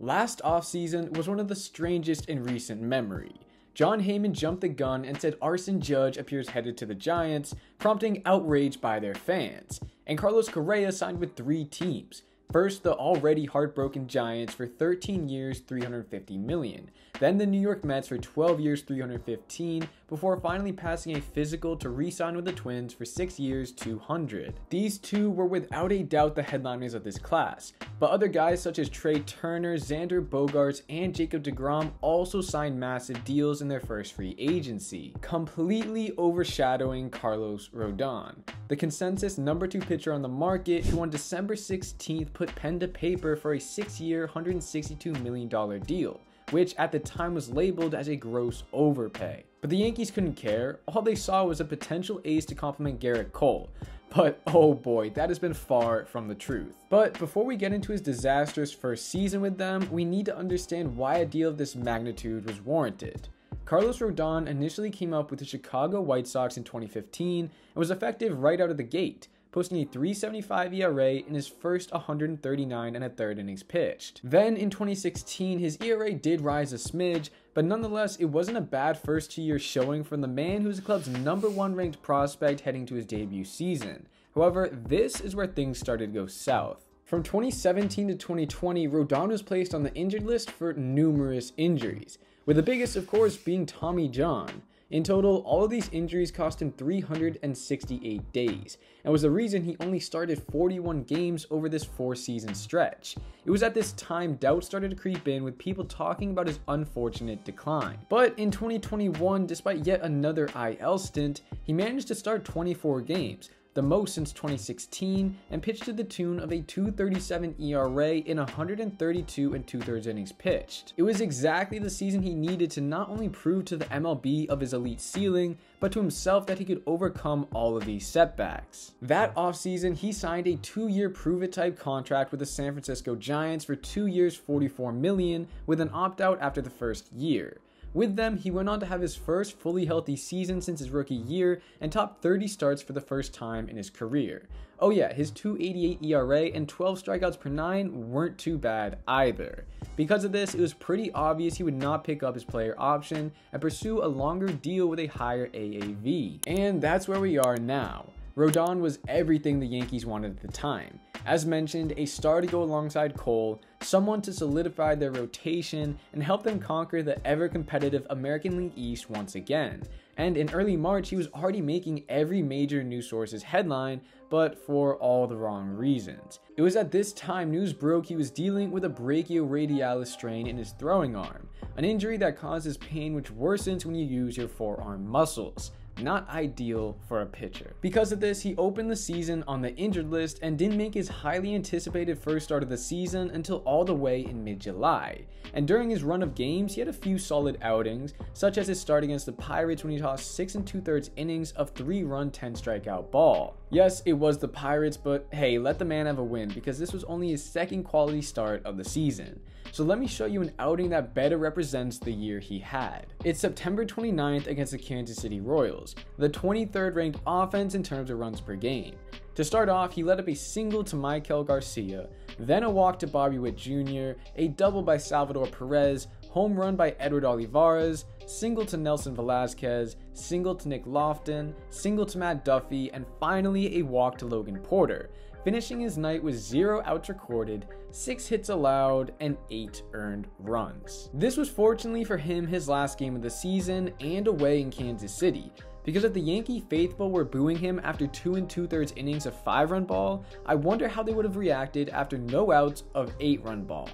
Last offseason was one of the strangest in recent memory. Jon Heyman jumped the gun and said Arson Judge appears headed to the Giants, prompting outrage by their fans. And Carlos Correa signed with 3 teams. First, the already heartbroken Giants for 13 years, $350 million. Then the New York Mets for 12 years, $315, before finally passing a physical to re-sign with the Twins for 6 years, $200. These two were without a doubt the headliners of this class, but other guys such as Trey Turner, Xander Bogaerts, and Jacob deGrom also signed massive deals in their first free agency, completely overshadowing Carlos Rodon, the consensus number 2 pitcher on the market, who on December 16th put pen to paper for a 6-year, $162 million deal, which at the time was labeled as a gross overpay. But the Yankees couldn't care. All they saw was a potential ace to complement Garrett Cole. But oh boy, that has been far from the truth. But before we get into his disastrous first season with them, we need to understand why a deal of this magnitude was warranted. Carlos Rodon initially came up with the Chicago White Sox in 2015 and was effective right out of the gate, posting a .375 ERA in his first 139 1/3 innings pitched. Then in 2016, his ERA did rise a smidge, but nonetheless, it wasn't a bad first 2 years showing from the man who was the club's #1 ranked prospect heading to his debut season. However, this is where things started to go south. From 2017 to 2020, Rodon was placed on the injured list for numerous injuries, with the biggest of course being Tommy John. In total, all of these injuries cost him 368 days, and was the reason he only started 41 games over this 4-season stretch. It was at this time doubt started to creep in, with people talking about his unfortunate decline. But in 2021, despite yet another IL stint, he managed to start 24 games, the most since 2016, and pitched to the tune of a .237 ERA in 132 2/3 innings pitched. It was exactly the season he needed to not only prove to the MLB of his elite ceiling, but to himself that he could overcome all of these setbacks. That offseason, he signed a 2-year prove-it-type contract with the San Francisco Giants for 2 years, $44 million, with an opt-out after the first year. With them, he went on to have his first fully healthy season since his rookie year and topped 30 starts for the first time in his career. Oh yeah, his .288 ERA and 12 strikeouts per 9 weren't too bad either. Because of this, it was pretty obvious he would not pick up his player option and pursue a longer deal with a higher AAV. And that's where we are now. Rodon was everything the Yankees wanted at the time. As mentioned, a star to go alongside Cole, someone to solidify their rotation and help them conquer the ever-competitive American League East once again. And in early March, he was already making every major news source's headline, but for all the wrong reasons. It was at this time news broke he was dealing with a brachioradialis strain in his throwing arm, an injury that causes pain which worsens when you use your forearm muscles. Not ideal for a pitcher. Because of this, he opened the season on the injured list and didn't make his highly anticipated first start of the season until all the way in mid-July. And during his run of games, he had a few solid outings, such as his start against the Pirates when he tossed 6 2/3 innings of 3-run 10-strikeout ball. Yes, it was the Pirates, but hey, let the man have a win because this was only his second quality start of the season. So let me show you an outing that better represents the year he had. It's September 29th against the Kansas City Royals, the 23rd ranked offense in terms of runs per game. To start off, he led up a single to Maikel Garcia, then a walk to Bobby Witt Jr., a double by Salvador Perez, home run by Edward Olivares, single to Nelson Velasquez, single to Nick Lofton, single to Matt Duffy, and finally a walk to Logan Porter, finishing his night with 0 outs recorded, 6 hits allowed, and 8 earned runs. This was fortunately for him his last game of the season and away in Kansas City, because if the Yankee faithful were booing him after 2 2/3 innings of 5-run ball, I wonder how they would have reacted after no outs of 8-run ball.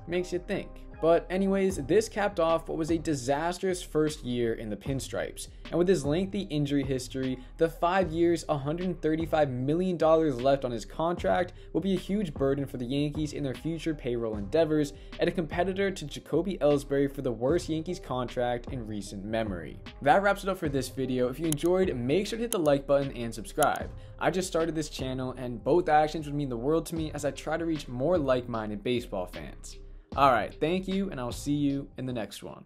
Makes you think. But anyways, this capped off what was a disastrous first year in the Pinstripes, and with his lengthy injury history, the 5 years, $135 million left on his contract will be a huge burden for the Yankees in their future payroll endeavors, and a competitor to Jacoby Ellsbury for the worst Yankees contract in recent memory. That wraps it up for this video. If you enjoyed, make sure to hit the like button and subscribe. I just started this channel, and both actions would mean the world to me as I try to reach more like-minded baseball fans. Alright, thank you, and I'll see you in the next one.